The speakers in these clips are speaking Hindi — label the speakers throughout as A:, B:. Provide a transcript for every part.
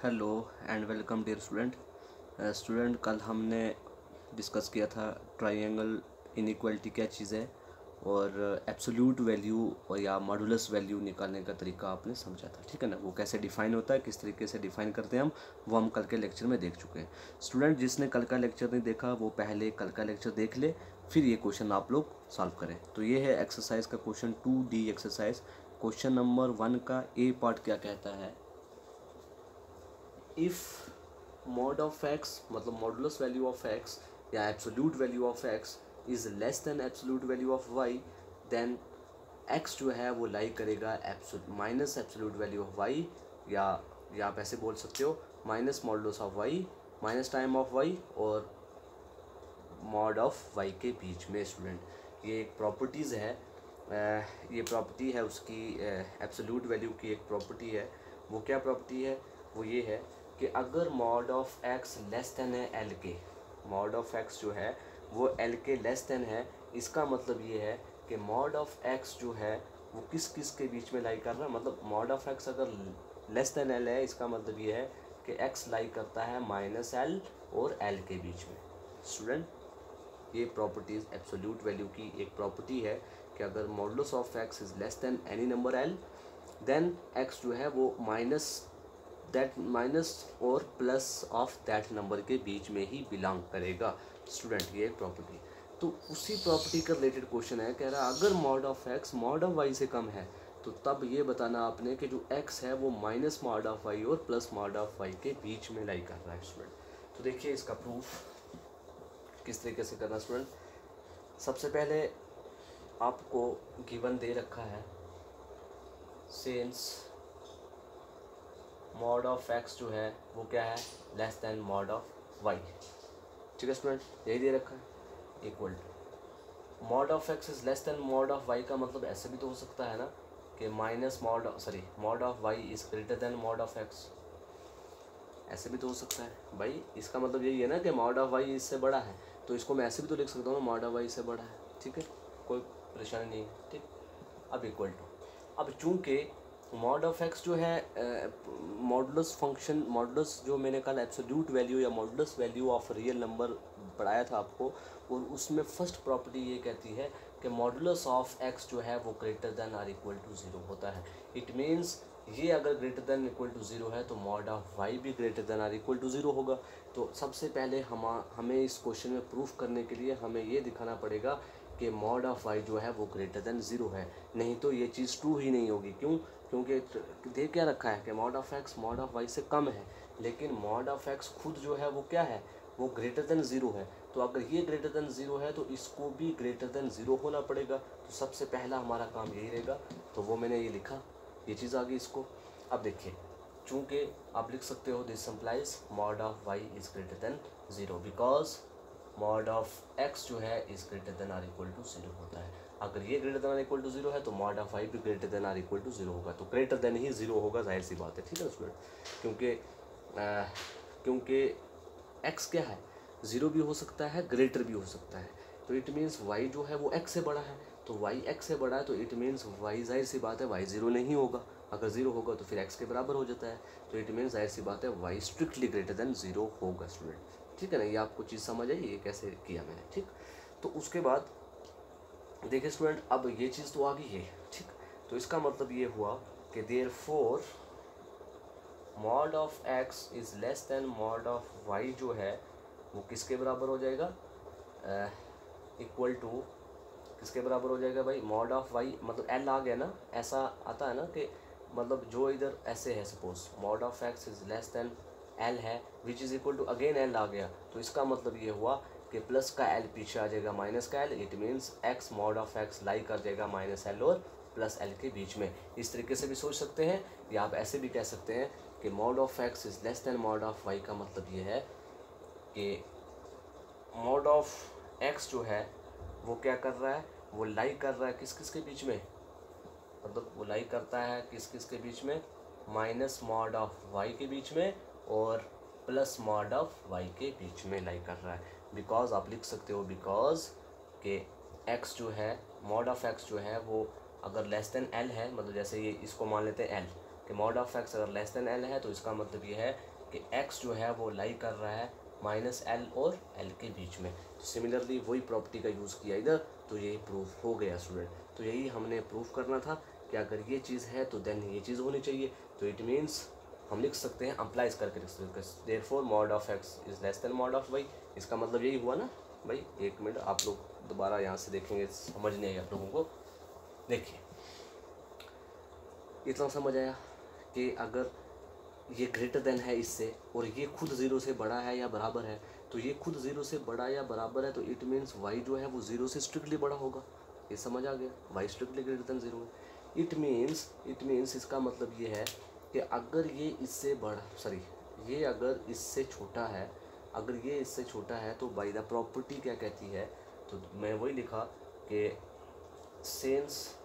A: Hello and welcome dear student. कल हमने डिस्कस किया था ट्राइंगल इनइक्वालिटी क्या चीज़ है और एब्सोल्यूट वैल्यू और या मॉडुलस वैल्यू निकालने का तरीका आपने समझा था, ठीक है ना। वो कैसे डिफ़ाइन होता है, किस तरीके से डिफ़ाइन करते हैं हम, वो हम कल के लेक्चर में देख चुके हैं। स्टूडेंट जिसने कल का लेक्चर नहीं देखा वो पहले कल का लेक्चर देख ले, फिर ये क्वेश्चन आप लोग सॉल्व करें। तो ये है एक्सरसाइज का question 2D exercise. Question number 1 का ए पार्ट क्या कहता है, इफ़ मॉड ऑफ एक्स मतलब मॉडुलस वैल्यू ऑफ एक्स या absolute value of x is less than absolute value of y, then x जो है वो लाई करेगा minus absolute value of y, या आप ऐसे बोल सकते हो minus modulus of y minus time of y और मॉड ऑफ वाई के बीच में। स्टूडेंट ये एक प्रॉपर्टीज़ है, ये प्रॉपर्टी है उसकी एब्सोल्यूट वैल्यू की एक प्रॉपर्टी है। वो क्या प्रॉपर्टी है, वो ये है कि अगर mod of x less than है एल के, मॉड ऑफ एक्स जो है वो एल के लेस देन है, इसका मतलब ये है कि मॉड ऑफ एक्स जो है वो किस किस के बीच में लाई कर रहा है। मतलब मॉड ऑफ एक्स अगर लेस देन एल है, इसका मतलब ये है कि एक्स लाई करता है माइनस एल और एल के बीच में। स्टूडेंट ये प्रॉपर्टीज़ एब्सोल्यूट वैल्यू की एक प्रॉपर्टी है कि अगर modulus of x is less than any number l, then x जो है वो माइनस और प्लस ऑफ दैट नंबर के बीच में ही बिलोंग करेगा। स्टूडेंट ये एक प्रॉपर्टी, तो उसी प्रॉपर्टी का रिलेटेड क्वेश्चन है, कह रहा है अगर mod of x mod of y से कम है तो तब ये बताना आपने कि जो एक्स है वो माइनस मॉड ऑफ वाई और प्लस मॉड ऑफ वाई के बीच में लाई कर रहा है। स्टूडेंट तो देखिए इसका प्रूफ किस तरीके से करना। स्टूडेंट सबसे पहले आपको गिवन दे रखा है, सिंस मॉड ऑफ एक्स जो है वो क्या है less than mod of y, ठीक है स्टूडेंट, यही दे रखा है। Equal to mod of x is less than mod of y का मतलब ऐसे भी तो हो सकता है ना कि minus mod of y is greater than mod of x, ऐसे भी तो हो सकता है भाई। इसका मतलब यही है ना कि मॉड ऑफ वाई इससे बड़ा है, तो इसको मैं ऐसे भी तो लिख सकता हूँ ना, मॉड ऑफ वाई से बड़ा है, ठीक है, कोई परेशानी नहीं है, ठीक। अब इक्वल टू, अब चूंकि मॉड ऑफ एक्स जो है मॉडुलस फंक्शन, मॉडुलस जो मैंने कल एब्सोल्यूट वैल्यू या modulus value of real number पढ़ाया था आपको, और उसमें फर्स्ट प्रॉपर्टी ये कहती है कि मॉडुलस ऑफ एक्स जो है वो greater than or equal to zero होता है। इट मीन्स ये अगर greater than equal to zero है तो मॉड ऑफ वाई भी greater than or equal to zero होगा। तो सबसे पहले हमें इस क्वेश्चन में प्रूफ करने के लिए हमें ये दिखाना पड़ेगा कि मॉड ऑफ वाई जो है वो ग्रेटर देन ज़ीरो है, नहीं तो ये चीज़ ट्रू ही नहीं होगी। क्यों? क्योंकि दे क्या रखा है कि mod of x mod of y से कम है, लेकिन मॉड ऑफ एक्स खुद जो है वो क्या है, वो ग्रेटर देन ज़ीरो है। तो अगर ये ग्रेटर देन ज़ीरो है तो इसको भी ग्रेटर देन ज़ीरो होना पड़ेगा। तो सबसे पहला हमारा काम यही रहेगा, तो वो मैंने ये लिखा, ये चीज़ आ गई इसको। अब देखिए, चूँकि आप लिख सकते हो this implies mod of y is greater than zero because mod of x जो है is greater than or equal to zero होता है। अगर ये greater than or equal to zero है तो मॉड ऑफ वाई भी greater than or equal to zero होगा, तो ग्रेटर देन ही ज़ीरो होगा, जाहिर सी बात है, ठीक है स्टूडेंट। क्योंकि एक्स क्या है, ज़ीरो भी हो सकता है, ग्रेटर भी हो सकता है। तो इट मीन्स वाई जो है वो एक्स से बड़ा है, तो वाई एक्स से बड़ा है, तो इट मीन्स वाई, जाहिर सी बात है वाई ज़ीरो नहीं होगा। अगर ज़ीरो होगा तो फिर एक्स के बराबर हो जाता है, तो इट मीन्स जाहिर सी बात है y strictly greater than zero होगा। स्टूडेंट ठीक है ना, ये आपको चीज़ समझ आई ये कैसे किया मैंने, ठीक। तो उसके बाद देखिए स्टूडेंट, अब ये चीज़ तो आ गई है, ठीक। तो इसका मतलब ये हुआ कि therefore mod of x is less than mod of y जो है वो किसके बराबर हो जाएगा, इक्वल टू किसके बराबर हो जाएगा भाई, मॉड ऑफ वाई मतलब एल आ गया ना, ऐसा आता है ना कि मतलब जो इधर ऐसे है, suppose mod of x is less than l है which is equal to again l आ गया, तो इसका मतलब ये हुआ कि प्लस का एल पीछे आ जाएगा माइनस का l, it means x mod of x lie कर जाएगा माइनस एल और प्लस एल के बीच में। इस तरीके से भी सोच सकते हैं, या आप ऐसे भी कह सकते हैं कि mod of x is less than mod of y का मतलब ये है कि मॉड ऑफ एक्स जो है वो क्या कर रहा है, वो लाई कर रहा है किस किस के बीच में, मतलब वो लाई करता है किस किस के बीच में, माइनस मॉड ऑफ वाई के बीच में और प्लस मॉड ऑफ वाई के बीच में लाई कर रहा है। बिकॉज आप लिख सकते हो बिकॉज के एक्स जो है, मॉड ऑफ एक्स जो है वो अगर लेस देन एल है, मतलब जैसे ये इसको मान लेते हैं एल, कि मॉड ऑफ एक्स अगर लेस देन एल है तो इसका मतलब ये है कि एक्स जो है वो लाई कर रहा है माइनस एल और एल के बीच में। तो सिमिलरली वही प्रॉपर्टी का यूज़ किया इधर, तो यही प्रूफ हो गया स्टूडेंट। तो यही हमने प्रूफ करना था कि अगर ये चीज़ है तो देन ये चीज़ होनी चाहिए। तो इट मीन्स हम लिख सकते हैं, अप्लाइज करके लिख सकते हैं, therefore mod of x is less than mod of y. इसका मतलब यही हुआ ना भाई। एक मिनट, आप लोग दोबारा यहाँ से देखेंगे, समझ नहीं आएगा आप लोगों को। देखिए इतना समझ आया कि अगर ये ग्रेटर देन है इससे और ये खुद ज़ीरो से बड़ा है या बराबर है, तो ये खुद ज़ीरो से बड़ा या बराबर है, तो इट मीन्स वाई जो है वो ज़ीरो से स्ट्रिक्टली बड़ा होगा। ये समझ आ गया, y strictly greater than zero है। इट मीन्स इसका मतलब ये है कि अगर ये इससे बड़ा, सॉरी ये अगर इससे छोटा है, अगर ये इससे छोटा है तो बाय द प्रॉपर्टी क्या कहती है, तो मैं वही लिखा कि since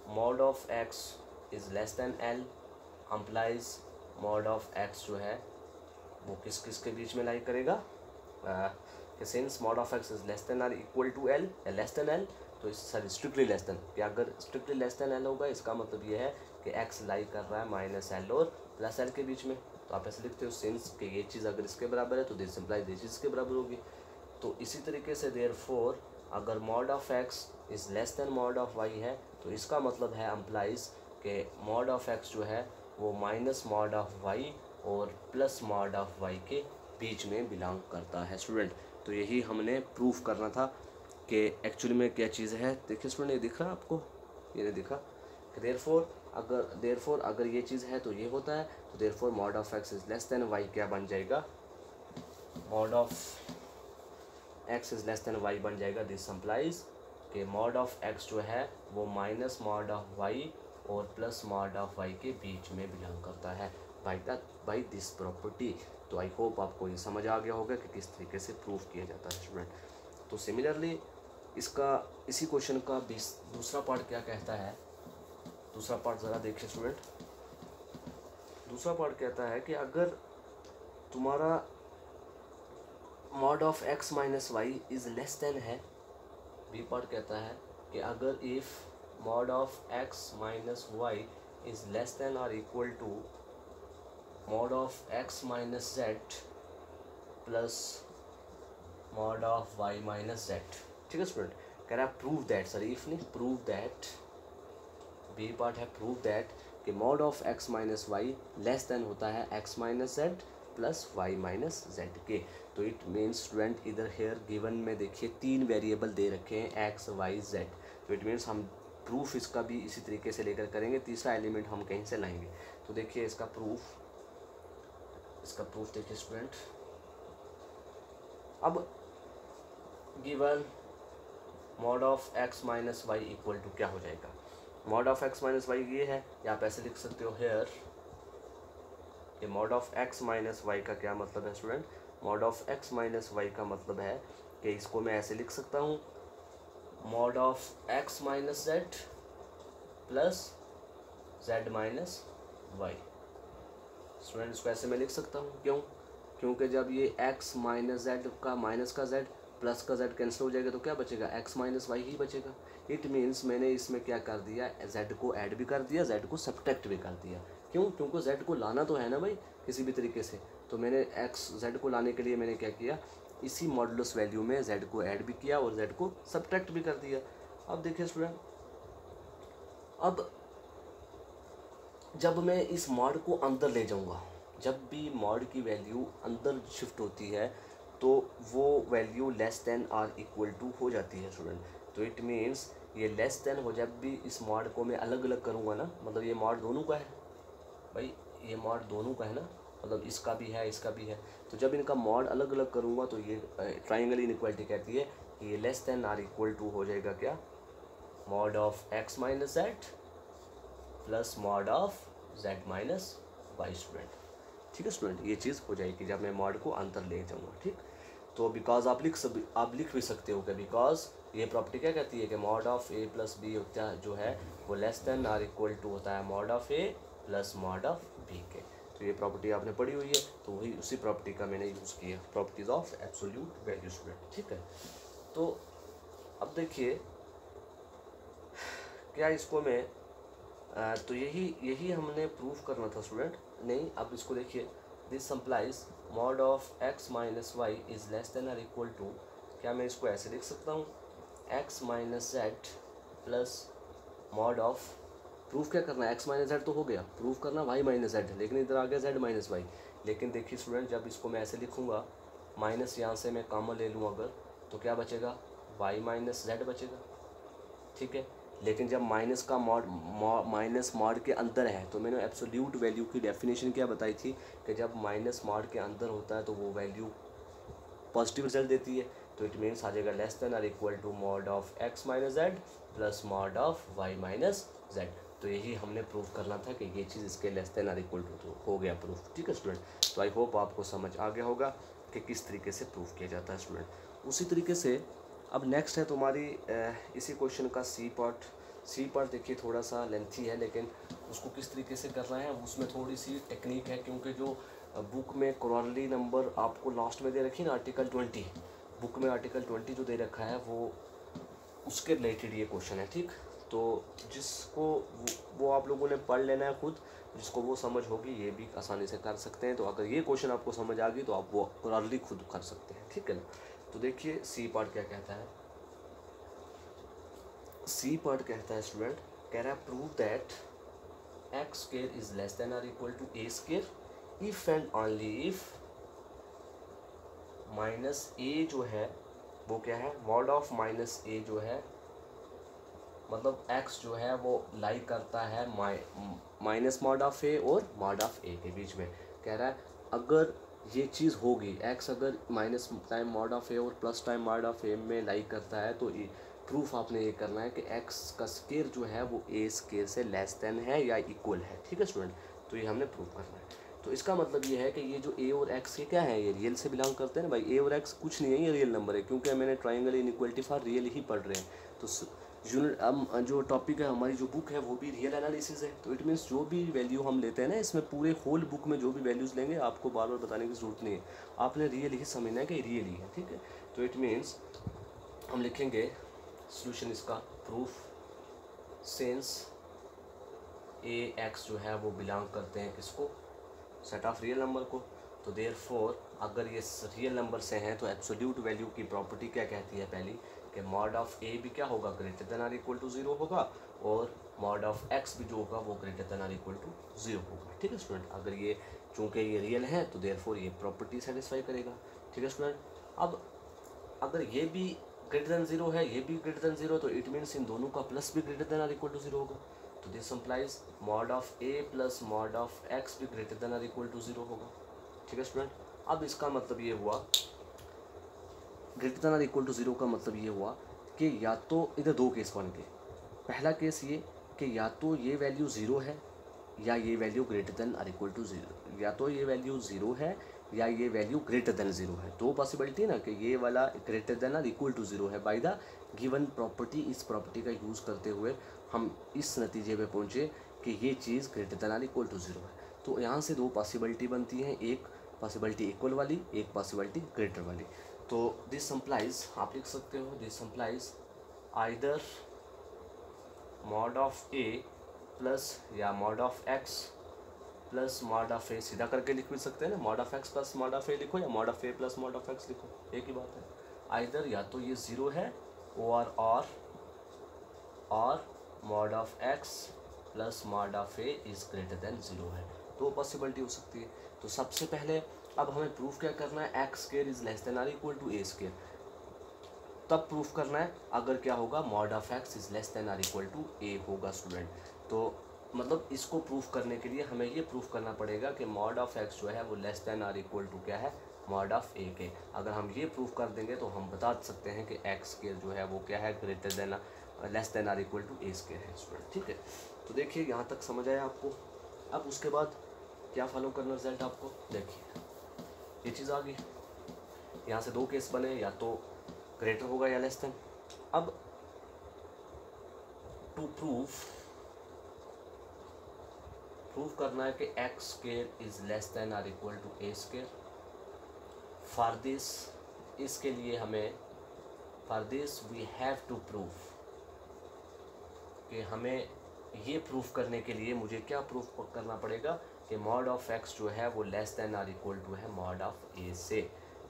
A: mod of x is less than l implies mod of x जो है वो किस किस के बीच में लाई करेगा, कि since mod of x is less than or equal to l या लेस देन एल, तो इस सॉरी स्ट्रिक्टली लेस देन, कि अगर स्ट्रिक्टली लेस देन एल होगा इसका मतलब ये है कि एक्स लाई कर रहा है माइनस एल और प्लस एल के बीच में। तो आप ऐसे लिखते हो सिंस कि ये चीज़ अगर इसके बराबर है तो दिस इम्प्लाइज ये चीज़ इसके बराबर होगी। तो इसी तरीके से देयरफॉर अगर mod of x is less than mod of y है तो इसका मतलब है अम्प्लाइज कि मॉड ऑफ एक्स जो है वो माइनस मॉड ऑफ वाई और प्लस मॉड ऑफ वाई के बीच में बिलोंग करता है स्टूडेंट। तो यही हमने प्रूफ करना था कि एक्चुअली में क्या चीज़ है। देखिए स्टूडेंट, ये दिख रहा है आपको, ये नहीं दिखा कि देयरफॉर अगर ये चीज़ है तो ये होता है, तो therefore mod of x is less than y क्या बन जाएगा, mod of x is less than y बन जाएगा। दिस इम्प्लाइज कि मॉड ऑफ एक्स जो है वो माइनस मॉड ऑफ वाई और प्लस मॉड ऑफ वाई के बीच में बिलोंग करता है बाई दिस प्रॉपर्टी। तो आई होप आपको ये समझ आ गया होगा कि किस तरीके से प्रूफ किया जाता है स्टूडेंट। तो सिमिलरली इसका इसी क्वेश्चन का दूसरा पार्ट क्या कहता है, दूसरा पार्ट ज़रा देखिए स्टूडेंट। दूसरा पार्ट कहता है कि अगर तुम्हारा mod of x minus y is less than है, बी पार्ट कहता है कि अगर if mod of x minus y is less than और equal to mod of x minus z plus mod of y minus z. ठीक है स्टूडेंट, कह रहा है प्रूव दैट, सॉरी इफ नहीं, प्रूव दैट, बी पार्ट है प्रूव दैट कि mod of x minus y less than होता है x minus z plus y minus z के। तो इट मीन्स स्टूडेंट इधर हेयर गिवन में देखिए 3 वेरिएबल दे रखे हैं एक्स वाई जेड। तो इट मीन्स हम प्रूफ इसका भी इसी तरीके से लेकर करेंगे, तीसरा एलिमेंट हम कहीं से लाएंगे। तो देखिए इसका प्रूफ देखिए स्टूडेंट। अब given mod of x minus y equal to क्या हो जाएगा, mod of x minus y ये है, या आप ऐसे लिख सकते हो हेयर कि mod of x minus y का क्या मतलब है student, mod of x minus y का मतलब है कि इसको मैं ऐसे लिख सकता हूँ mod of x minus z plus z minus y. Student इसको ऐसे मैं लिख सकता हूँ, क्योंकि जब ये x माइनस जेड का माइनस का z प्लस का z कैंसिल हो जाएगा तो क्या बचेगा, x माइनस वाई ही बचेगा। इट मीन्स मैंने इसमें क्या कर दिया, z को ऐड भी कर दिया, z को सब्ट्रैक्ट भी कर दिया। क्योंकि z को लाना तो है ना भाई किसी भी तरीके से, तो मैंने z को लाने के लिए मैंने क्या किया, इसी मॉडुलस वैल्यू में z को ऐड भी किया और z को सब्ट्रैक्ट भी कर दिया। अब देखिए स्टूडेंट, अब जब मैं इस मॉड को अंदर ले जाऊंगा, जब भी मॉड की वैल्यू अंदर शिफ्ट होती है तो वो वैल्यू लेस देन और इक्वल टू हो जाती है स्टूडेंट। तो इट मीन्स ये लेस देन हो, जब भी इस मॉड को मैं अलग अलग करूँगा ना, मतलब ये मॉड दोनों का है भाई, ये मॉड दोनों का है ना, मतलब इसका भी है इसका भी है। तो जब इनका मॉड अलग अलग करूँगा तो ये ट्राइंगल इनइक्वालिटी कहती है कि ये लेस देन और इक्वल टू हो जाएगा क्या, mod of x minus z plus mod of z minus y student. ठीक है स्टूडेंट, ये चीज़ हो जाएगी जब मैं मॉड को अंदर ले जाऊँगा। ठीक, तो बिकॉज आप लिख भी सकते हो कि बिकॉज ये प्रॉपर्टी क्या कहती है कि mod of A plus b जो है वो लेस देन और इक्वल टू होता है mod of A plus mod of b के। तो ये प्रॉपर्टी आपने पढ़ी हुई है, तो वही उसी प्रॉपर्टी का मैंने यूज़ किया, properties of absolute value student. ठीक है, तो अब देखिए क्या इसको मैं तो यही हमने प्रूफ करना था स्टूडेंट। नहीं, अब इसको देखिए, this implies mod of x minus y is less than और इक्वल टू, क्या मैं इसको ऐसे लिख सकता हूँ, x minus z plus mod of, proof क्या करना है, x माइनस जेड तो हो गया, प्रूफ करना y माइनस जेड, लेकिन इधर आ गया z माइनस वाई। लेकिन देखिए स्टूडेंट, जब इसको मैं ऐसे लिखूँगा, माइनस यहाँ से मैं कॉमन ले लूँ अगर, तो क्या बचेगा, y माइनस जेड बचेगा, ठीक है। लेकिन जब माइनस का माइनस मॉड के अंदर है, तो मैंने एब्सोल्यूट वैल्यू की डेफिनेशन क्या बताई थी कि जब माइनस मॉड के अंदर होता है तो वो वैल्यू पॉजिटिव रिजल्ट देती है। तो इट मीन्स आ जाएगा लेस देन और equal to mod of x minus z plus mod of y minus z. तो यही हमने प्रूफ करना था कि ये चीज़ इसके लेस देन और इक्वल टू, तो हो गया प्रूफ, ठीक है स्टूडेंट। तो आई होप आपको समझ आ गया होगा कि किस तरीके से प्रूफ किया जाता है स्टूडेंट। उसी तरीके से अब नेक्स्ट है तुम्हारी इसी क्वेश्चन का सी पार्ट देखिए थोड़ा सा लेंथी है, लेकिन उसको किस तरीके से करना है उसमें थोड़ी सी टेक्निक है, क्योंकि जो बुक में कोरोलरी नंबर आपको लास्ट में दे रखी है ना, आर्टिकल 20, बुक में आर्टिकल 20 जो दे रखा है वो उसके रिलेटेड ये क्वेश्चन है, ठीक। तो जिसको वो आप लोगों ने पढ़ लेना है खुद, जिसको वो समझ होगी ये भी आसानी से कर सकते हैं। तो अगर ये क्वेश्चन आपको समझ आ गई तो आप वो कोरोलरी खुद कर सकते हैं, ठीक है ना। तो देखिए सी पार्ट क्या कहता है, सी पार्ट कहता है स्टूडेंट, कह रहा है prove that x square is less than और equal to A square if and only if minus A जो है वो क्या है, मॉड ऑफ माइनस ए जो है, मतलब x जो है वो लाई करता है माइनस मॉड ऑफ ए और मॉड ऑफ ए के बीच में। कह रहा है अगर ये चीज़ होगी, x अगर माइनस टाइम मॉड ऑफ ए और प्लस टाइम मॉड ऑफ ए में लाई करता है, तो प्रूफ आपने ये करना है कि x का स्केयर जो है वो a स्केयर से लेस देन है या इक्वल है, ठीक है स्टूडेंट। तो ये हमने प्रूफ करना है। तो इसका मतलब ये है कि ये जो a और x के क्या है, ये रियल से बिलोंग करते हैं ना भाई, a और x कुछ नहीं है, ये रियल नंबर है, क्योंकि मैंने ट्राइंगल इनइक्वालिटी फॉर रियल ही पढ़ रहे हैं। तो यूनिट अब जो टॉपिक है हमारी जो बुक है वो भी रियल एनालिसिस है। तो इट मीन्स जो भी वैल्यू हम लेते हैं ना, इसमें पूरे होल बुक में जो भी वैल्यूज़ लेंगे आपको बार बार बताने की ज़रूरत नहीं है, आपने रियल ही समझना है कि रियल ही है, ठीक है। तो इट मीन्स हम लिखेंगे सोल्यूशन इसका, प्रूफ सेंस ए एक्स जो है वो बिलोंग करते हैं किसको, सेट ऑफ रियल नंबर को। तो देयरफॉर अगर ये रियल नंबर से हैं तो एब्सोल्यूट वैल्यू की प्रॉपर्टी क्या कहती है, पहली कि मॉड ऑफ ए भी क्या होगा, ग्रेटर देन और इक्वल टू 0 होगा, और मॉड ऑफ एक्स भी जो होगा वो ग्रेटर देन और इक्वल टू 0 होगा, ठीक है स्टूडेंट। अगर ये चूँकि ये रियल है तो देयरफॉर ये प्रॉपर्टी सेटिस्फाई करेगा, ठीक है स्टूडेंट। अब अगर ये भी ग्रेटर देन 0 है, ये भी ग्रेटर देन 0, तो इट मीन्स इन दोनों का प्लस भी ग्रेटर देन और इक्वल टू 0 होगा। तो this implies mod of A plus mod of x भी ग्रेटर देन और इक्वल टू 0 होगा, ठीक है स्टूडेंट। अब इसका मतलब ये हुआ, ग्रेटर देन और इक्वल टू 0 का मतलब ये हुआ कि या तो इधर दो केस बन गए। पहला केस ये कि या तो ये वैल्यू 0 है या ये वैल्यू ग्रेटर देन और इक्वल टू 0, या तो ये वैल्यू 0 है या ये वैल्यू ग्रेटर देन 0 है। दो पॉसिबिलिटी ना, कि ये वाला ग्रेटर देन और इक्वल टू 0 है बाय द गिवन प्रॉपर्टी। इस प्रॉपर्टी का यूज़ करते हुए हम इस नतीजे पे पहुँचे कि ये चीज़ ग्रेटर देन और इक्वल टू 0 है। तो यहाँ से दो पॉसिबिलिटी बनती हैं, एक पॉसिबिलिटी इक्वल वाली, एक पॉसिबिलिटी ग्रेटर वाली। तो दिस इम्प्लाइज आप लिख सकते हो, this implies either mod of A plus या mod of x plus mod of A, सीधा करके लिख भी सकते हैं ना, mod of x plus mod of A लिखो या mod of A plus mod of x लिखो, एक ही बात है। आइदर या तो ये 0 है और mod of x plus mod of A is greater then 0 है, दो पॉसिबिलिटी हो सकती है। तो सबसे पहले अब हमें प्रूफ क्या करना है, x square is less than और इक्वल टू ए स्क्वायर, तब प्रूफ करना है अगर क्या होगा, mod of x is less than और इक्वल टू ए होगा स्टूडेंट। तो मतलब इसको प्रूफ करने के लिए हमें ये प्रूफ करना पड़ेगा कि मॉड ऑफ एक्स जो है वो लेस देन और इक्वल टू क्या है, मॉड ऑफ ए के। अगर हम ये प्रूफ कर देंगे तो हम बता सकते हैं कि एक्स स्क्वायर जो है वो क्या है, ग्रेटर देन लेस देन और इक्वल टू ए स्क्वायर है स्टूडेंट, ठीक है। तो देखिए यहाँ तक समझ आया आपको। अब उसके बाद क्या फॉलो करना रिजल्ट आपको, देखिए ये चीज़ आ गई, यहाँ से दो केस बने, या तो ग्रेटर होगा या लेस देन। अब टू प्रूफ करना है कि x square is less than और equal to A square. For this, इसके लिए हमें, for this we have to proof कि हमें ये प्रूफ करने के लिए मुझे क्या प्रूफ करना पड़ेगा कि मॉड ऑफ एक्स जो है वो less than or equal to है मॉड ऑफ ए से।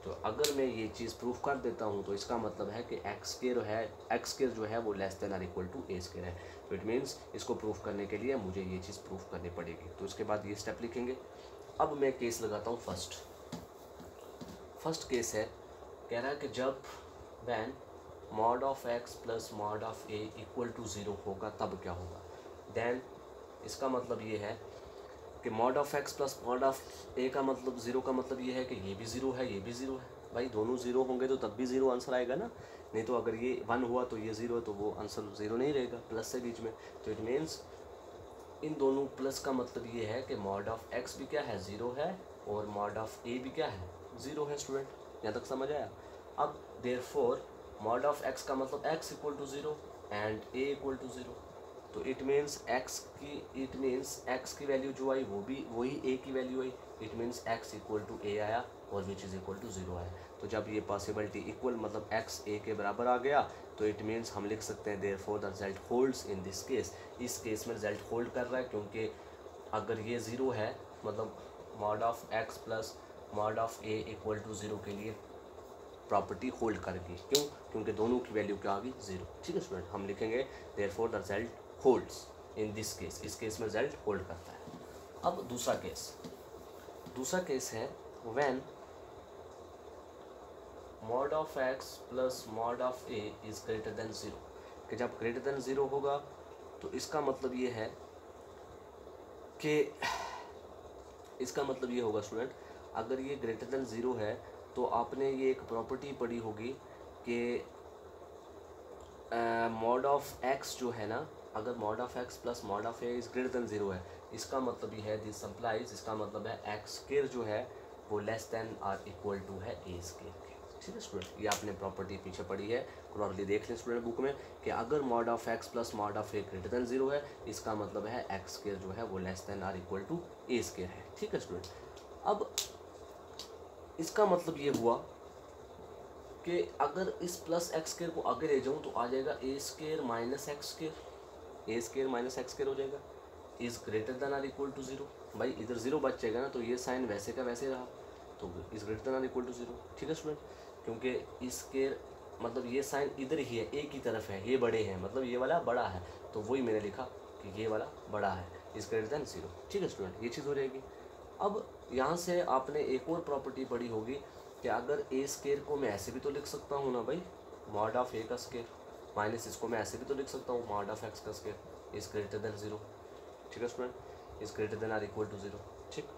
A: तो अगर मैं ये चीज़ प्रूफ कर देता हूँ तो इसका मतलब है कि एक्स स्केयर जो है वो less than or equal to a square है। तो इट मीन्स इसको प्रूफ करने के लिए मुझे ये चीज़ प्रूफ करनी पड़ेगी। तो इसके बाद ये स्टेप लिखेंगे। अब मैं केस लगाता हूँ फर्स्ट केस है, कह रहा है कि जब when mod of x plus mod of a equal to zero होगा तब क्या होगा। देन इसका मतलब ये है कि mod of x plus mod of A का मतलब ज़ीरो का मतलब ये है कि ये भी ज़ीरो है, ये भी ज़ीरो है। भाई दोनों ज़ीरो होंगे तो तब भी ज़ीरो आंसर आएगा ना, नहीं तो अगर ये 1 हुआ तो ये ज़ीरो है तो वो आंसर ज़ीरो नहीं रहेगा प्लस से बीच में। तो इट मीन्स इन दोनों प्लस का मतलब ये है कि मॉड ऑफ एक्स भी क्या है, ज़ीरो है, और मॉड ऑफ ए भी क्या है, ज़ीरो है। स्टूडेंट यहाँ तक समझ आया। अब देयरफॉर मॉड ऑफ एक्स का मतलब x equal to zero and A equal to zero. तो इट मीन्स एक्स की वैल्यू जो आई वो भी वही ए की वैल्यू आई। It means x equal to A आया और which is equal to zero आया। तो जब ये पॉसिबिलिटी इक्वल मतलब एक्स ए के बराबर आ गया तो इट मीन्स हम लिख सकते हैं therefore the result holds in this case. इस केस में रिजल्ट होल्ड कर रहा है, क्योंकि अगर ये ज़ीरो है मतलब mod of x plus mod of a equal to zero के लिए प्रॉपर्टी होल्ड करेगी। क्यों? क्योंकि दोनों की वैल्यू क्या आ गई, ज़ीरो। ठीक है स्टूडेंट, हम लिखेंगे therefore the result holds in this case. इस केस में रिजल्ट होल्ड करता है। अब दूसरा केस है when mod of x plus mod of A is greater than zero. कि जब ग्रेटर देन ज़ीरो होगा तो इसका मतलब ये है कि होगा स्टूडेंट, अगर ये ग्रेटर देन ज़ीरो है तो आपने ये एक प्रॉपर्टी पढ़ी होगी कि मॉड ऑफ एक्स जो है ना, अगर mod of x plus mod of A is greater than zero है, इसका मतलब ये है दिस इम्प्लाइज, इसका मतलब है एक्स स्क्वायर जो है वो less than or equal to है ए स्क्वायर के। ठीक है स्टूडेंट, ये आपने प्रॉपर्टी पीछे पढ़ी है, क्रॉसली देख लें स्टूडेंट बुक में कि अगर mod of x plus mod of a greater than zero है, इसका मतलब है एक्स स्क्वायर जो है वो less than or equal to A square है। ठीक है स्टूडेंट, अब इसका मतलब ये हुआ कि अगर इस प्लस एक्स स्क्वायर को आगे ले जाऊँ तो आ जाएगा a square minus x square. A square minus x square हो जाएगा is greater than or equal to zero. भाई इधर ज़ीरो बच जाएगा ना, तो ये साइन वैसे का वैसे रहा, तो is greater than or equal to zero. ठीक है स्टूडेंट, क्योंकि इस स्क्वायर मतलब ये साइन इधर ही है, ए की तरफ है, ये बड़े हैं, मतलब ये वाला बड़ा है, तो वही मैंने लिखा कि ये वाला बड़ा है, इज़ ग्रेटर देन ज़ीरो। ठीक है स्टूडेंट, ये चीज़ हो जाएगी। अब यहाँ से आपने एक और प्रॉपर्टी पढ़ी होगी कि अगर ए स्क्वायर को मैं ऐसे भी तो लिख सकता हूँ ना भाई, मॉड ऑफ ए का स्क्वायर, माइनस इसको मैं ऐसे भी तो लिख सकता हूँ मॉड ऑफ एक्स का square is greater than zero. ठीक है student, is greater than or equal to zero. ठीक,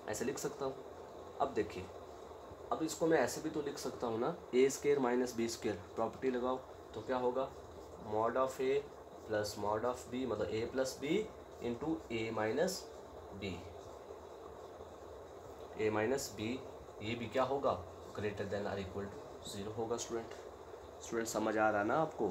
A: ऐसे लिख सकता हूँ। अब देखिए, अब इसको मैं ऐसे भी तो लिख सकता हूँ ना, A square minus B square, property लगाओ तो क्या होगा, mod of A plus mod of B, मतलब A plus B into A minus B, A minus B, ये भी क्या होगा, greater than or equal to zero होगा। स्टूडेंट समझ आ रहा है ना आपको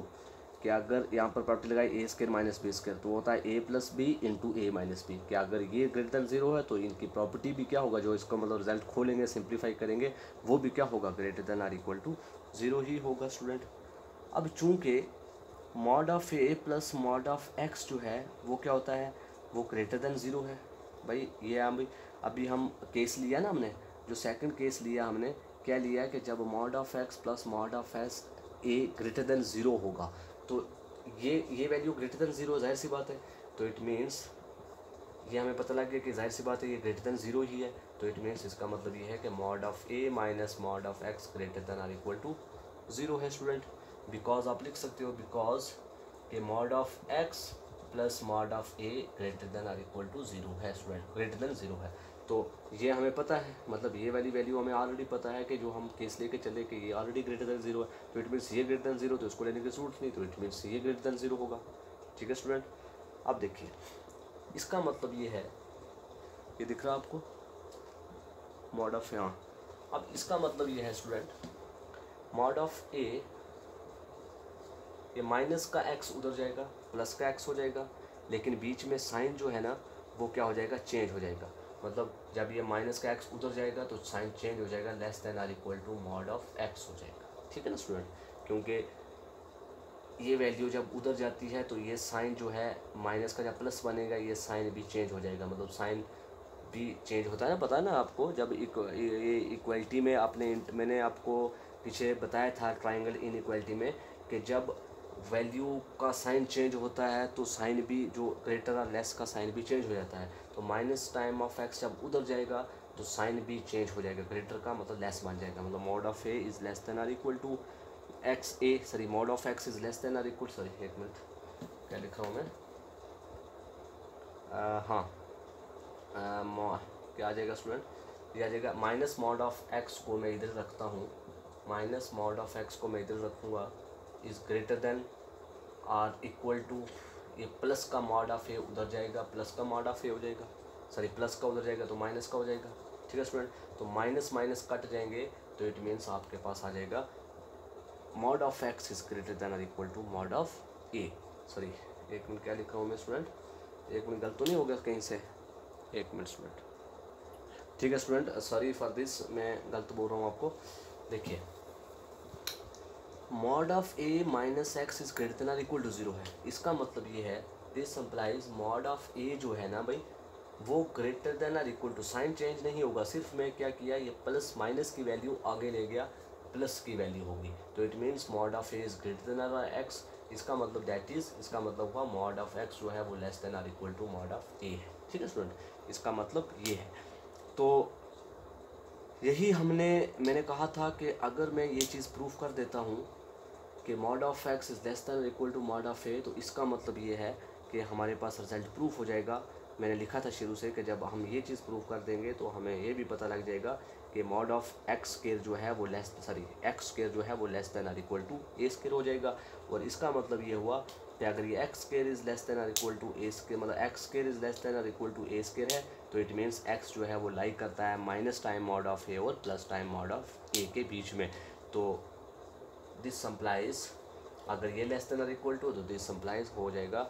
A: कि अगर यहाँ पर प्रॉपर्टी लगाई ए स्क्वायर माइनस बी स्क्वायर तो होता है ए plus B into A minus B, कि अगर ये ग्रेटर देन ज़ीरो है तो इनकी प्रॉपर्टी भी क्या होगा, जो इसका मतलब रिजल्ट खोलेंगे सिंप्लीफाई करेंगे वो भी क्या होगा, greater than or equal to zero ही होगा। स्टूडेंट अब चूँकि mod of A plus mod of x जो है वो क्या होता है, वो ग्रेटर देन ज़ीरो है। भाई ये अभी हम केस लिया ना हमने, जो सेकंड केस लिया हमने, क्या लिया कि जब mod of x plus mod of S A greater than zero होगा तो ये वैल्यू ग्रेटर देन ज़ीरो, जाहिर सी बात है। तो इट मीन्स ये हमें पता लग गया कि जाहिर सी बात है ये ग्रेटर देन ज़ीरो ही है। तो इट मीन्स इसका मतलब ये है कि mod of a minus mod of x greater than or equal to zero है स्टूडेंट। बिकॉज आप लिख सकते हो बिकॉज के mod of x plus mod of a greater than or equal to zero है स्टूडेंट, ग्रेटर देन ज़ीरो है। तो ये हमें पता है, मतलब ये वाली वैल्यू हमें ऑलरेडी पता है कि जो हम केस लेके चले कि ये ऑलरेडी ग्रेटर देन ज़ीरो है, तो इट मीन्स ये ग्रेटर देन ज़ीरो, तो इसको लेने की जरूरत नहीं, तो इट मीन्स ये ग्रेटर देन ज़ीरो होगा। ठीक है स्टूडेंट, अब देखिए इसका मतलब ये है, ये दिख रहा है आपको मॉड ऑफ, यहाँ अब इसका मतलब ये है स्टूडेंट, मॉड ऑफ ए, ये माइनस का एक्स उधर जाएगा, प्लस का एक्स हो जाएगा, लेकिन बीच में साइन जो है ना वो क्या हो जाएगा, चेंज हो जाएगा। मतलब जब ये माइनस का एक्स उधर जाएगा तो साइन चेंज हो जाएगा, less than or equal to mod of x हो जाएगा। ठीक है ना स्टूडेंट, क्योंकि ये वैल्यू जब उधर जाती है तो ये साइन जो है माइनस का जब प्लस बनेगा ये साइन भी चेंज हो जाएगा, मतलब साइन भी चेंज होता है ना, पता है ना आपको। जब ये इक्वलिटी में मैंने आपको पीछे बताया था ट्राइंगल इनइक्वालिटी में कि जब वैल्यू का साइन चेंज होता है तो साइन भी जो ग्रेटर और लेस का साइन भी चेंज हो जाता है। तो माइनस टाइम ऑफ एक्स जब उधर जाएगा तो साइन भी चेंज हो जाएगा, ग्रेटर का मतलब लेस बन जाएगा, मतलब mod of A is less than और equal to x A, sorry mod of x is less than और इक्वल, सॉरी एक मिनट क्या लिख रहा हूँ मैं, हाँ क्या आ जाएगा स्टूडेंट, ये आ जाएगा माइनस मॉड ऑफ एक्स को मैं इधर रखता हूँ, माइनस मॉड ऑफ एक्स को मैं इधर रखूँगा इज़ ग्रेटर देन और इक्वल टू, ये प्लस का मॉड ऑफ ए उधर जाएगा, प्लस का मॉड ऑफ ए हो जाएगा, सॉरी प्लस का उधर जाएगा तो माइनस का हो जाएगा, ठीक है स्टूडेंट। तो माइनस माइनस कट जाएंगे तो इट मीन्स आपके पास आ जाएगा mod of x is greater than और equal to mod of A, sorry एक मिनट क्या लिख रहा हूँ मैं स्टूडेंट, एक मिनट गलत तो नहीं हो गया कहीं से, एक मिनट स्टूडेंट, ठीक है स्टूडेंट, सॉरी फॉर दिस, मैं गलत बोल रहा हूँ आपको। देखिए mod of a minus x is greater than और इक्वल टू 0 है, इसका मतलब ये है दिस इम्प्लाइज मॉड ऑफ ए जो है ना भाई वो ग्रेटर देन और इक्वल टू, साइन चेंज नहीं होगा, सिर्फ मैं क्या किया ये प्लस माइनस की वैल्यू आगे ले गया, प्लस की वैल्यू होगी, तो it means mod of A is greater than और एक्स, इसका मतलब दैट इज, इसका मतलब हुआ मॉड ऑफ एक्स जो है वो लेस देन और इक्वल टू मॉड ऑफ ए है, ठीक है स्टूडेंट, इसका मतलब ये है। तो यही मैंने कहा था कि अगर मैं ये चीज़ प्रूफ कर देता हूँ कि mod of x is less than equal to mod of A, तो इसका मतलब ये है कि हमारे पास रिजल्ट प्रूफ हो जाएगा। मैंने लिखा था शुरू से कि जब हम ये चीज़ प्रूफ कर देंगे तो हमें ये भी पता लग जाएगा कि मॉड ऑफ एक्स स्क्वायर जो है वो एक्स स्क्वायर जो है वो लेस देन और इक्वल टू ए स्क्वायर हो जाएगा। और इसका मतलब ये हुआ कि अगर ये x square is less than और इक्वल टू ए स्क्वायर, मतलब x square is less than और इक्वल टू ए स्क्वायर है, तो इट मीन्स एक्स जो है वो लाइक करता है माइनस टाइम मॉड ऑफ ए और प्लस टाइम मॉड ऑफ ए के बीच में। तो दिस सम्प्लाइज, अगर ये लेस देन और इक्वल टू, तो दिस सम्प्लाइज हो जाएगा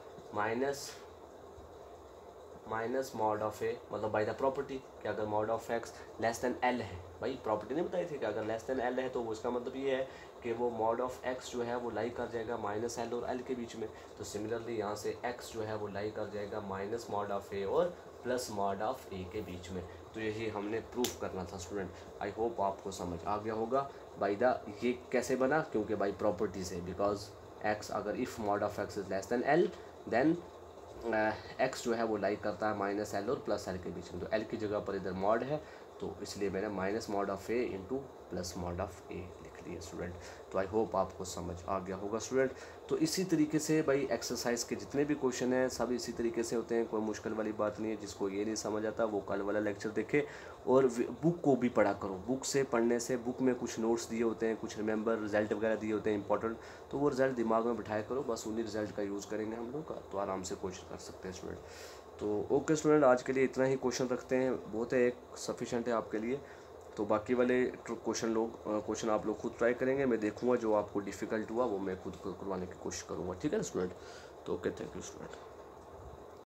A: माइनस मॉड ऑफ ए, मतलब बाय द प्रॉपर्टी कि अगर mod of x less than l है, भाई प्रॉपर्टी नहीं बताई थी कि अगर लेस देन एल है तो उसका मतलब ये है कि वो मॉड ऑफ एक्स जो है वो लाई कर जाएगा माइनस एल और एल के बीच में। तो सिमिलरली यहाँ से एक्स जो है वो लाई कर जाएगा माइनस मॉड ऑफ ए और प्लस मॉड ऑफ ए के बीच में। तो यही हमने प्रूफ करना था स्टूडेंट, आई होप आपको समझ आ गया होगा। बाय द ये कैसे बना, क्योंकि बाई प्रॉपर्टी से, बिकॉज एक्स अगर if mod of x is less than l then x जो है वो लाइक करता है माइनस एल और प्लस एल के बीच में। तो एल की जगह पर इधर मॉड है तो इसलिए मैंने minus mod of A into plus mod of A लिख लिया स्टूडेंट। तो आई होप आपको समझ आ गया होगा स्टूडेंट। तो इसी तरीके से भाई एक्सरसाइज के जितने भी क्वेश्चन हैं सब इसी तरीके से होते हैं, कोई मुश्किल वाली बात नहीं है। जिसको ये नहीं समझ आता वो कल वाला लेक्चर देखे और बुक को भी पढ़ा करो। बुक से पढ़ने से, बुक में कुछ नोट्स दिए होते हैं, कुछ रिमेंबर रिजल्ट वगैरह दिए होते हैं इंपॉर्टेंट, तो वो रिजल्ट दिमाग में बिठाया करो, बस उन्हीं रिजल्ट का यूज़ करेंगे हम लोग का, तो आराम से क्वेश्चन कर सकते हैं स्टूडेंट। तो ओके स्टूडेंट, आज के लिए इतना ही क्वेश्चन रखते हैं, बहुत है, एक सफिशेंट है आपके लिए। तो बाकी वाले क्वेश्चन आप लोग खुद ट्राई करेंगे, मैं देखूंगा जो आपको डिफ़िकल्ट हुआ वो मैं खुद करवाने की कोशिश करूँगा, ठीक है ना स्टूडेंट। तो ओके, थैंक यू स्टूडेंट।